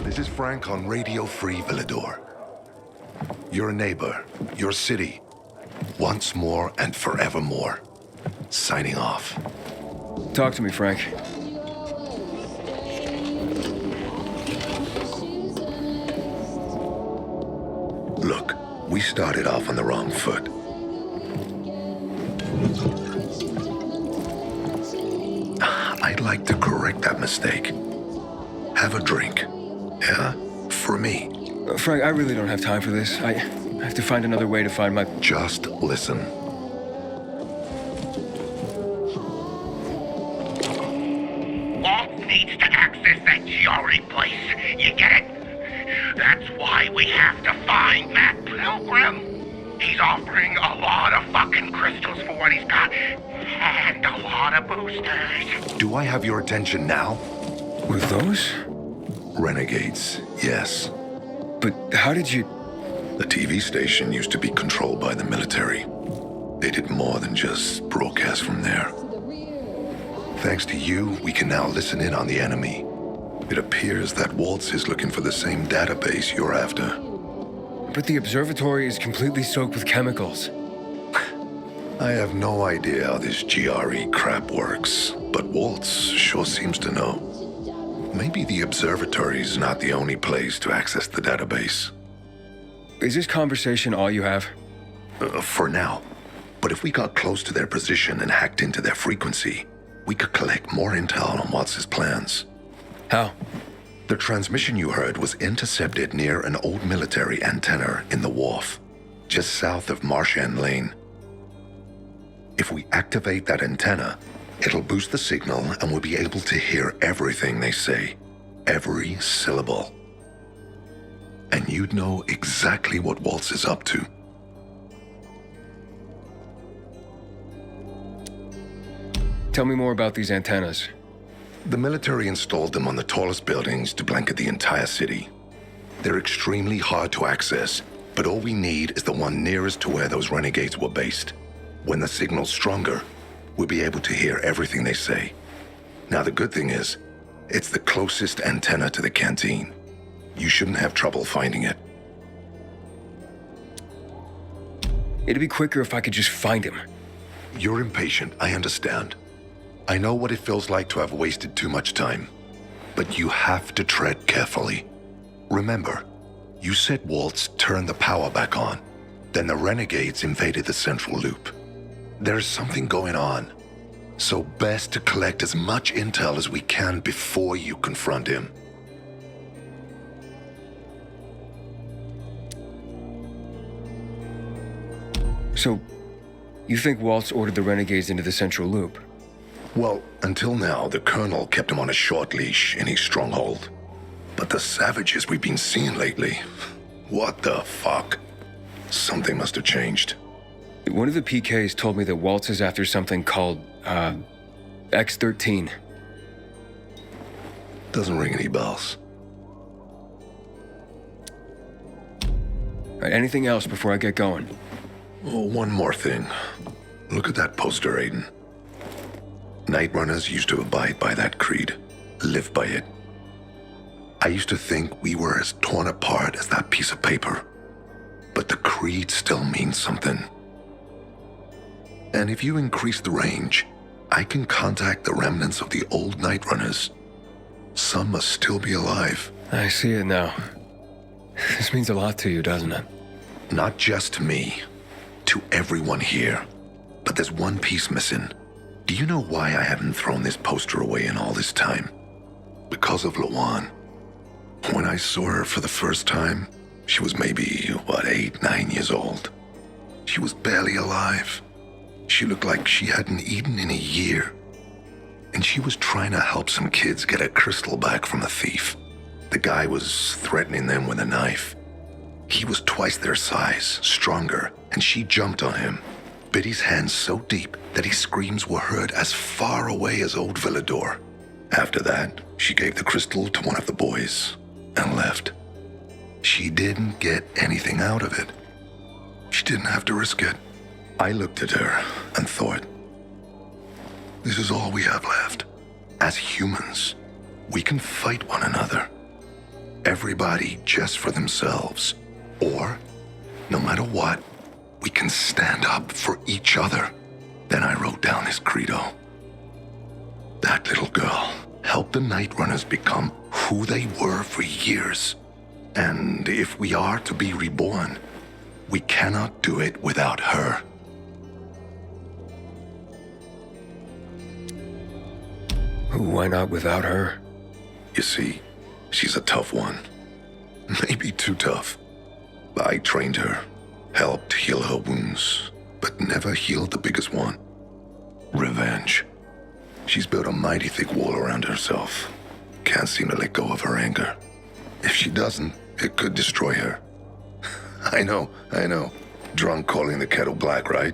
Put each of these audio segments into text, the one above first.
This is Frank on Radio Free Villador. Your neighbor, your city, once more and forevermore. Signing off. Talk to me, Frank. Look, we started off on the wrong foot. I'd like to correct that mistake. Have a drink. Yeah? For me. Frank, I really don't have time for this. I have to find another way to find my... Just listen. Walt needs to access that GRE place. You get it? That's why we have to find Matt Pilgrim. He's offering a lot of fucking crystals for what he's got. And a lot of boosters. Do I have your attention now? With those? Renegades, yes. But how did you... The TV station used to be controlled by the military. They did more than just broadcast from there. Thanks to you, we can now listen in on the enemy. It appears that Waltz is looking for the same database you're after. But the observatory is completely soaked with chemicals. I have no idea how this GRE crap works, but Waltz sure seems to know. Maybe the observatory's not the only place to access the database. Is this conversation all you have? For now. But if we got close to their position and hacked into their frequency, we could collect more intel on Waltz's plans. How? The transmission you heard was intercepted near an old military antenna in the wharf, just south of Marchand Lane. If we activate that antenna, it'll boost the signal and we'll be able to hear everything they say, every syllable. And you'd know exactly what Waltz is up to. Tell me more about these antennas. The military installed them on the tallest buildings to blanket the entire city. They're extremely hard to access, but all we need is the one nearest to where those renegades were based. When the signal's stronger, we'll be able to hear everything they say. Now the good thing is, it's the closest antenna to the canteen. You shouldn't have trouble finding it. It'd be quicker if I could just find him. You're impatient, I understand. I know what it feels like to have wasted too much time. But you have to tread carefully. Remember, you said Waltz turned the power back on. Then the Renegades invaded the central loop. There's something going on. So best to collect as much intel as we can before you confront him. So, you think Waltz ordered the Renegades into the central loop? Well, until now, the Colonel kept him on a short leash in his stronghold. But the savages we've been seeing lately, what the fuck? Something must have changed. One of the PKs told me that Waltz is after something called, X-13. Doesn't ring any bells. All right, anything else before I get going? Oh, one more thing. Look at that poster, Aiden. Nightrunners used to abide by that creed, live by it. I used to think we were as torn apart as that piece of paper. But the creed still means something. And if you increase the range, I can contact the remnants of the old Nightrunners. Some must still be alive. I see it now. This means a lot to you, doesn't it? Not just to me, to everyone here. But there's one piece missing. Do you know why I haven't thrown this poster away in all this time? Because of Lawan. When I saw her for the first time, she was maybe, 8, 9 years old. She was barely alive. She looked like she hadn't eaten in a year. And she was trying to help some kids get a crystal back from a thief. The guy was threatening them with a knife. He was twice their size, stronger, and she jumped on him, bit his hands so deep that his screams were heard as far away as Old Villador. After that, she gave the crystal to one of the boys and left. She didn't get anything out of it. She didn't have to risk it. I looked at her and thought, this is all we have left. As humans, we can fight one another. Everybody just for themselves. Or, no matter what, we can stand up for each other. Then I wrote down his credo. That little girl helped the Nightrunners become who they were for years. And if we are to be reborn, we cannot do it without her. Why not without her? You see, she's a tough one. Maybe too tough. I trained her, helped heal her wounds, but never healed the biggest one. Revenge. She's built a mighty thick wall around herself. Can't seem to let go of her anger. If she doesn't, it could destroy her. I know. Drunk calling the kettle black, right?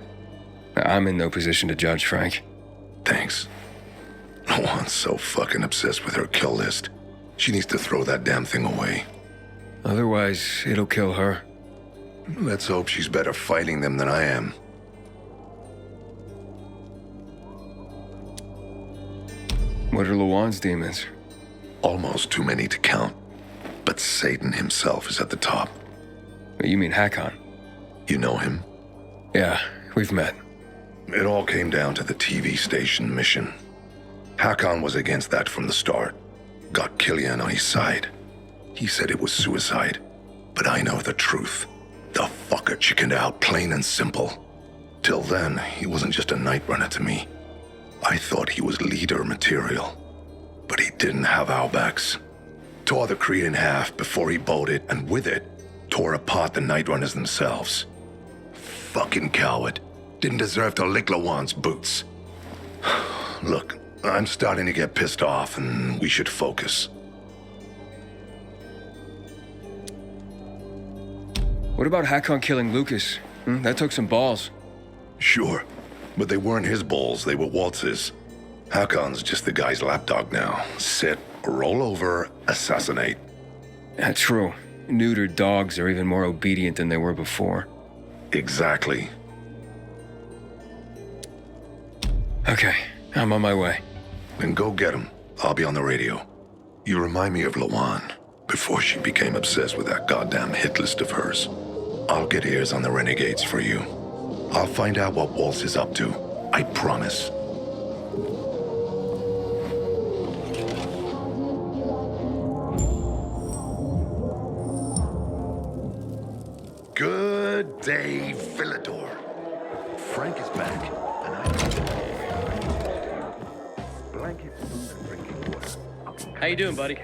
I'm in no position to judge, Frank. Thanks. Lawan's so fucking obsessed with her kill list. She needs to throw that damn thing away. Otherwise, it'll kill her. Let's hope she's better fighting them than I am. What are Lawan's demons? Almost too many to count. But Satan himself is at the top. You mean Hakon? You know him? Yeah, we've met. It all came down to the TV station mission. Hakon was against that from the start. Got Killian on his side. He said it was suicide. But I know the truth. The fucker chickened out, plain and simple. Till then, he wasn't just a night runner to me. I thought he was leader material. But he didn't have our backs. Tore the Creed in half before he bolted, and with it, tore apart the Nightrunners themselves. Fucking coward. Didn't deserve to lick Lawan's boots. Look, I'm starting to get pissed off, and we should focus. What about Hakon killing Lucas? That took some balls. Sure, but they weren't his balls, they were Waltz's. Hakon's just the guy's lapdog now. Sit, roll over, assassinate. That's true. Neutered dogs are even more obedient than they were before. Exactly. Okay, I'm on my way. Then go get him. I'll be on the radio. You remind me of Lawan, before she became obsessed with that goddamn hit list of hers. I'll get ears on the Renegades for you. I'll find out what Waltz is up to. I promise. Good day, Villador. Frank is back, and blankets, food, and drinking water. How you doing, buddy?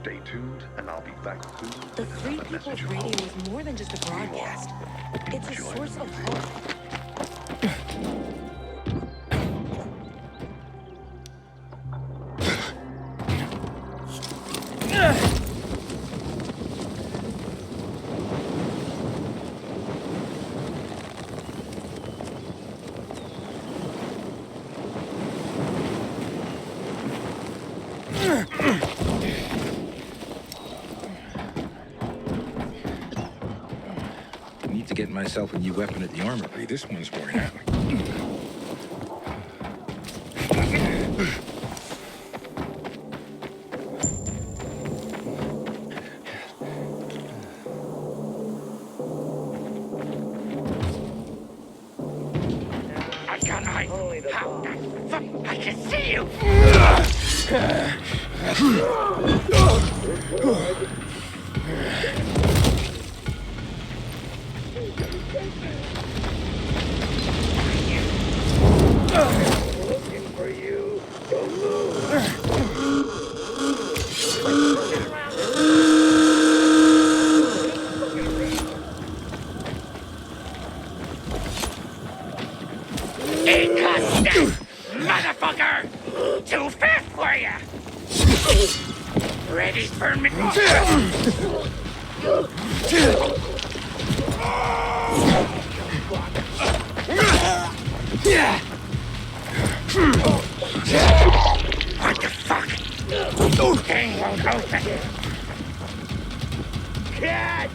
Stay tuned, and I'll be back soon. The Free People's Radio is more than just a broadcast. It's a source of hope. Need to get myself a new weapon at the armory. This one's worn out. I got eyes. How the fuck I can see you? Looking for you. Don't Hey, goddamn motherfucker! Too fast for ya! Ready for me? What the fuck? Thing won't open. Cat!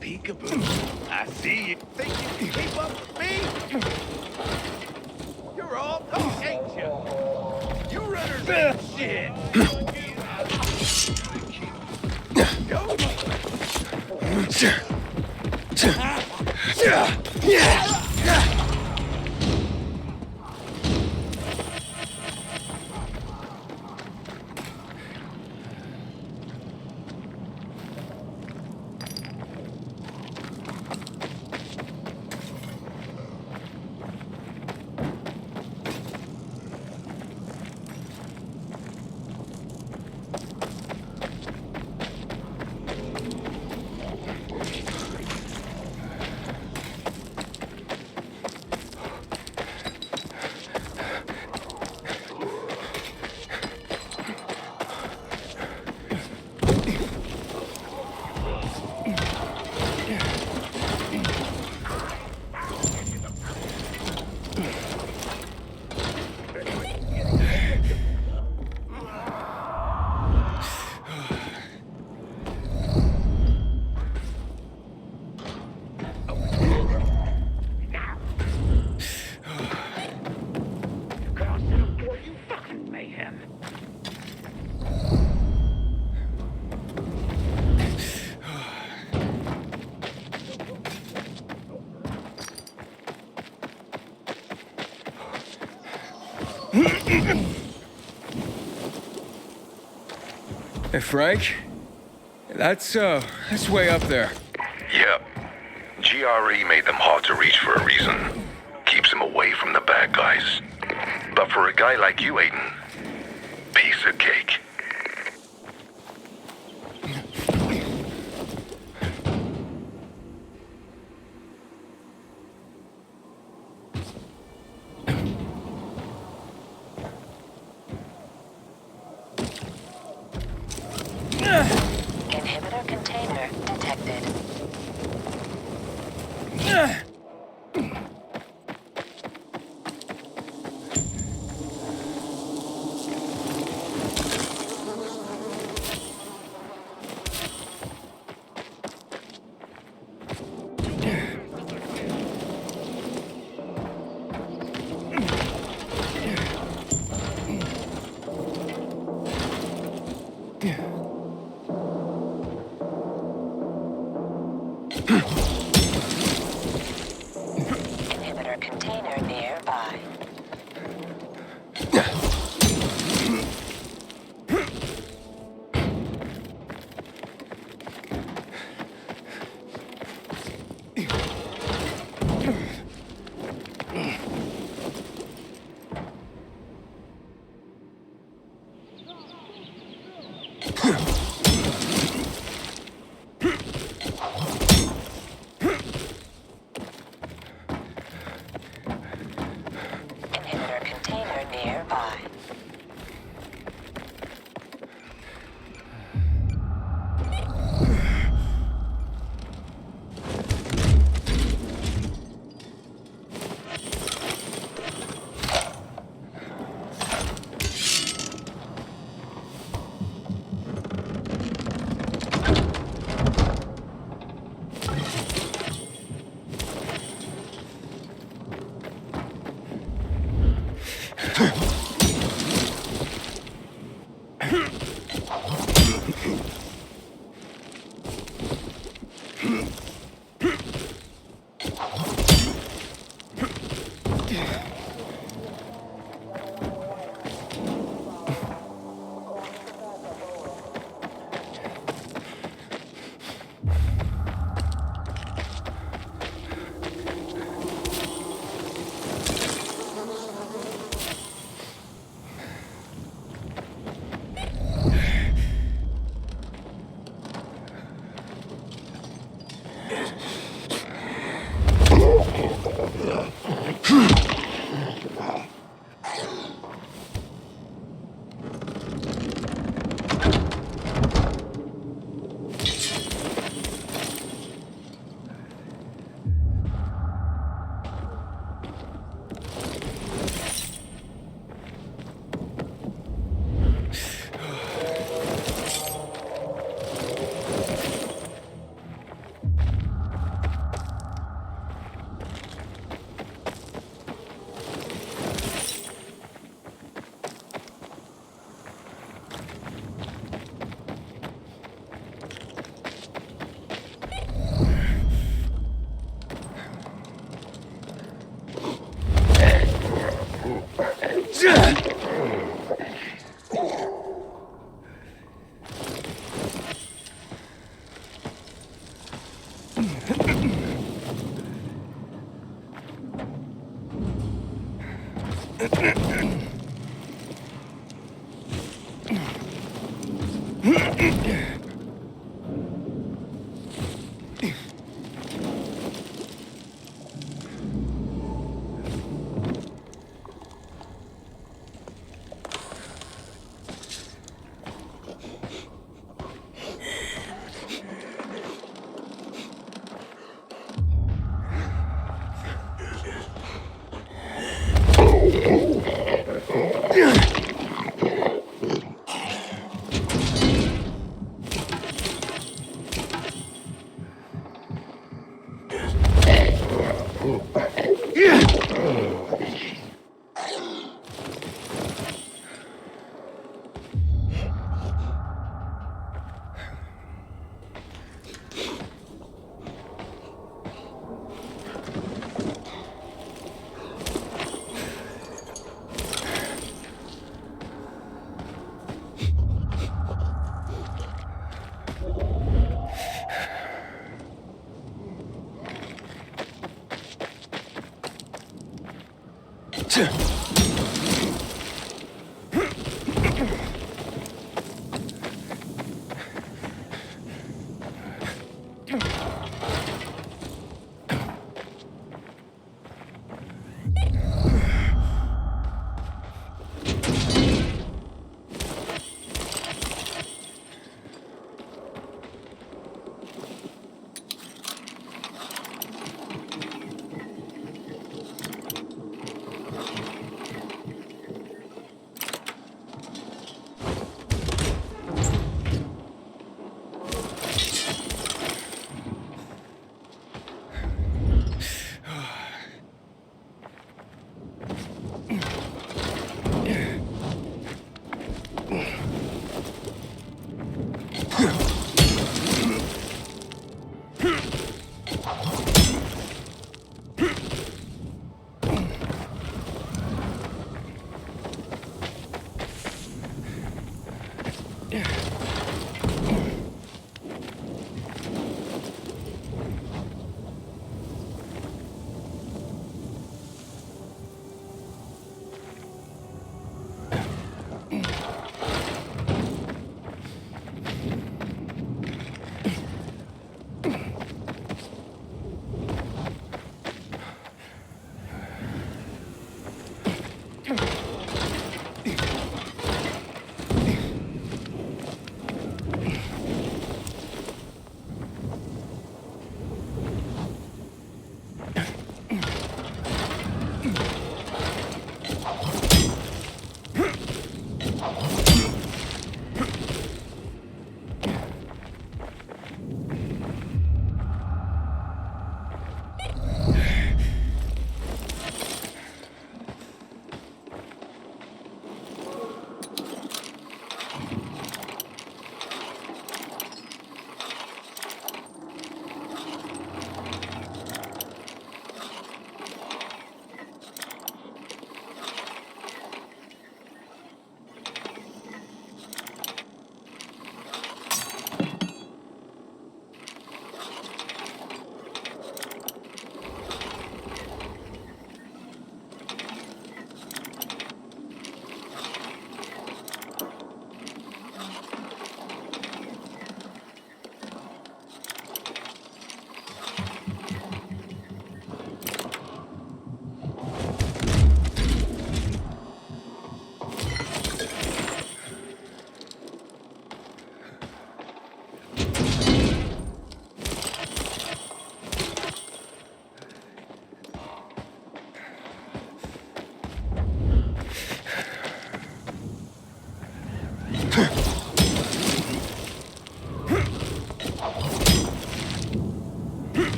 Peekaboo. I see you. Think you can keep up with me? You're all talk, ain't you? You runners ain't shit. Hey, Frank? That's way up there. Yep. GRE made them hard to reach for a reason. Keeps them away from the bad guys. But for a guy like you, Aiden, piece of cake. Inhibitor container detected. Inhibitor container nearby.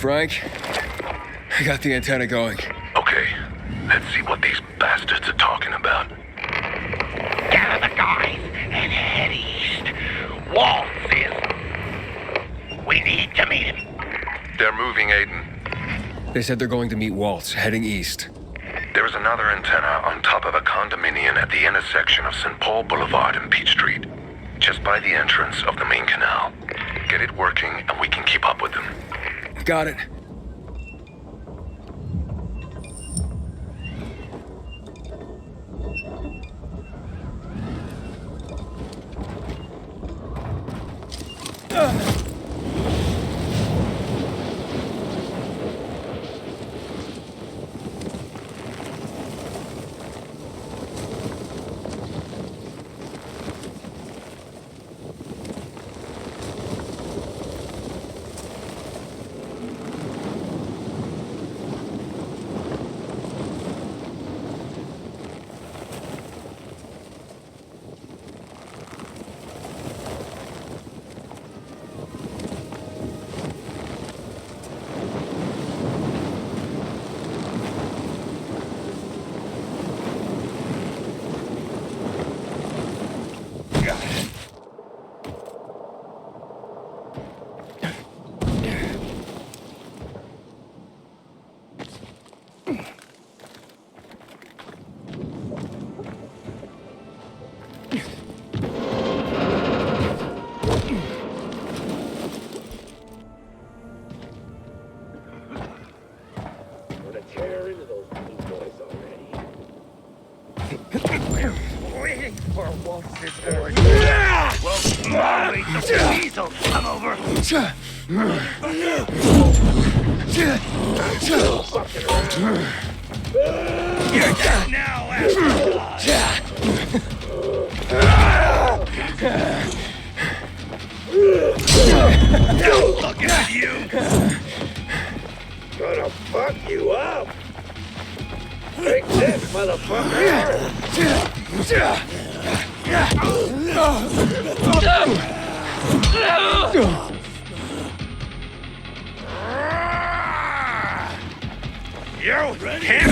Frank, I got the antenna going. Okay, let's see what these bastards are talking about. Gather the guys and head east. Waltz is... We need to meet him. They're moving, Aiden. They said they're going to meet Waltz, heading east. There is another antenna on top of a condominium at the intersection of St. Paul Boulevard and Peach Street, just by the entrance of the main canal. Get it working and we can keep up with them. Got it. Come over. You're dead now, looking at you. Gonna fuck you up. Take this, motherfucker. You him.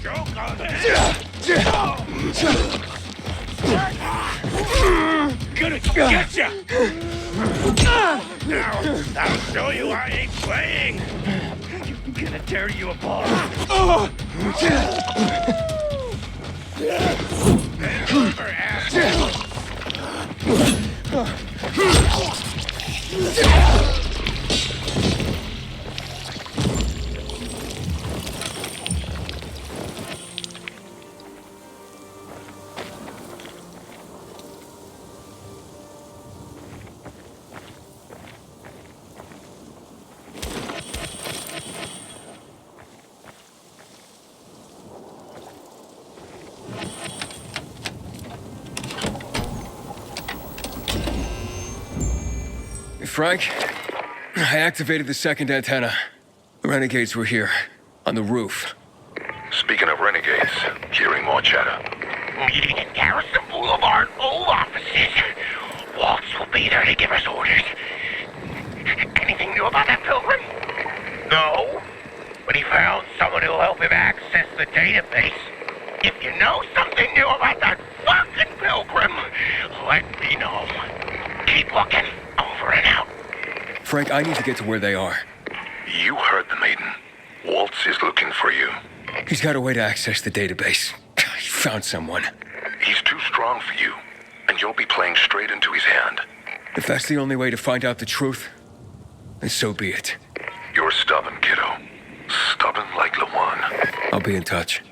Joke on him. Gonna get ya. Now, I'll show you I ain't playing. I'm gonna tear you apart. Bend over, asshole. Frank, I activated the second antenna. The Renegades were here, On the roof. Speaking of renegades, hearing more chatter. Meeting in Garrison Boulevard, old offices. Waltz will be there to give us orders. Anything new about that pilgrim? No, but he found someone who'll help him access the database. If you know something new about that fucking pilgrim, let me know. Keep looking. Over and out. Frank, I need to get to where they are. You heard them, Aiden. Waltz is looking for you. He's got a way to access the database. He found someone. He's too strong for you, and you'll be playing straight into his hand. If that's the only way to find out the truth, then so be it. You're stubborn, kiddo. Stubborn like Lawan. I'll be in touch.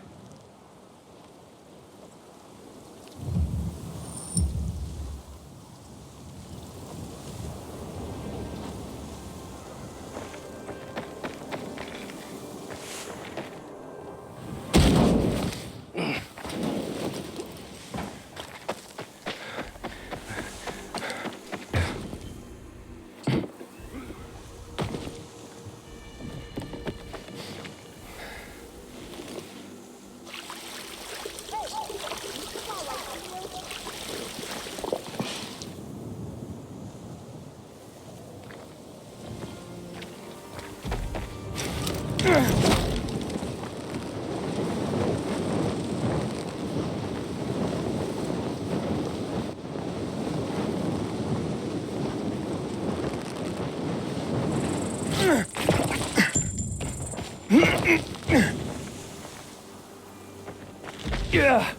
Yeah.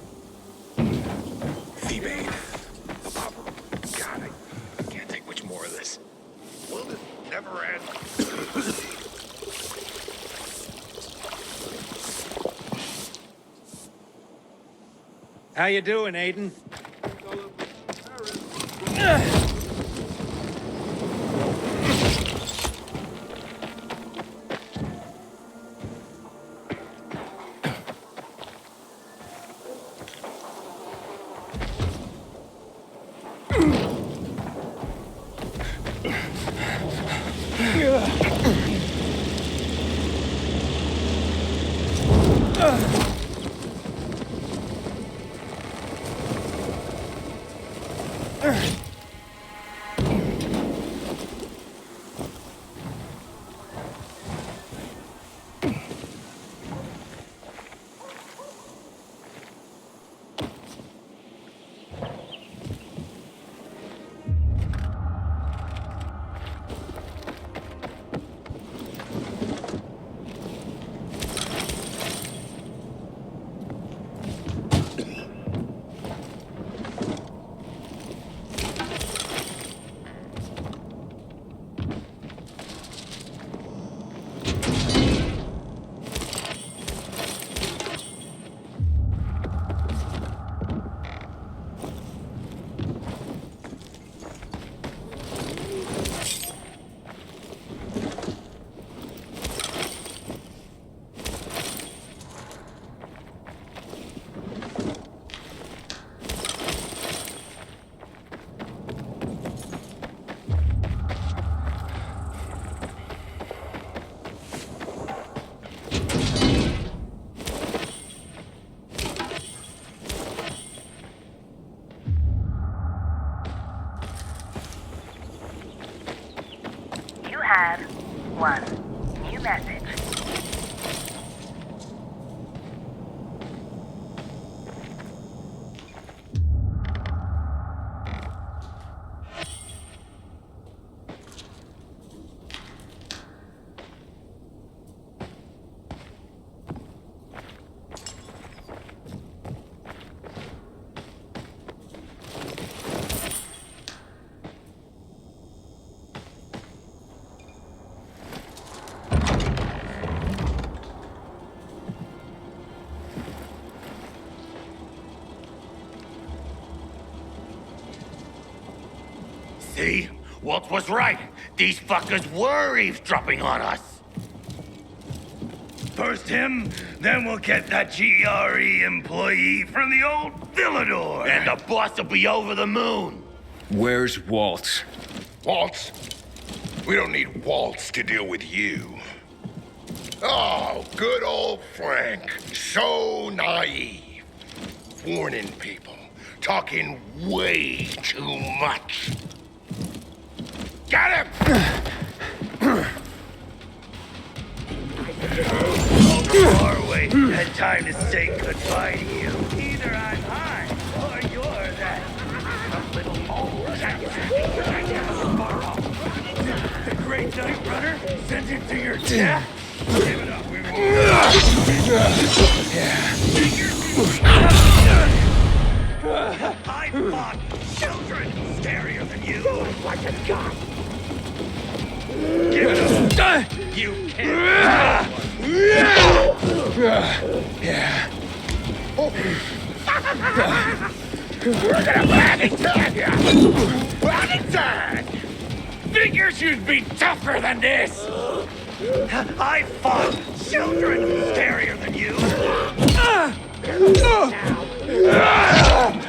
T-Bane. God, I can't take much more of this. Will this never end? How you doing, Aiden? Have one new message. See? Walt was right. These fuckers were eavesdropping on us. First him, then we'll get that GRE employee from the old Villador. And the boss will be over the moon. Where's Waltz? Waltz? We don't need Waltz to deal with you. Oh, good old Frank. So naive. Warning people. Talking way too much. Got him! Doorway, and time to say goodbye to you. Either I'm high, or you're that little mole. The great Nightrunner sent it to your death. Give it up. I fought children scarier than you. Like a gun. Give it up. You can't. We're gonna Paddington ya! Paddington! Figures you'd be tougher than this! I fought children scarier than you!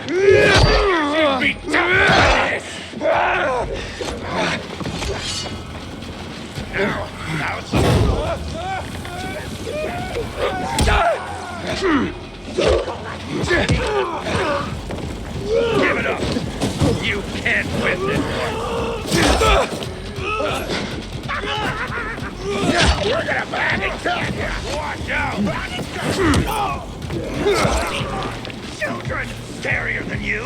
Figures you'd be tougher than this! Now it's Give it up! You can't win this one! We're gonna Paddington ya! Watch out! Children scarier than you!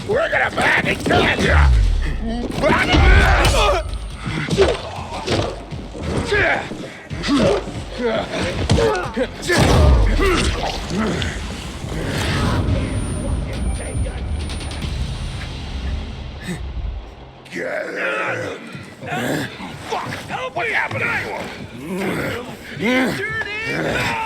We're gonna Paddington ya! Get him! Fuck! What happened to him? Turn in!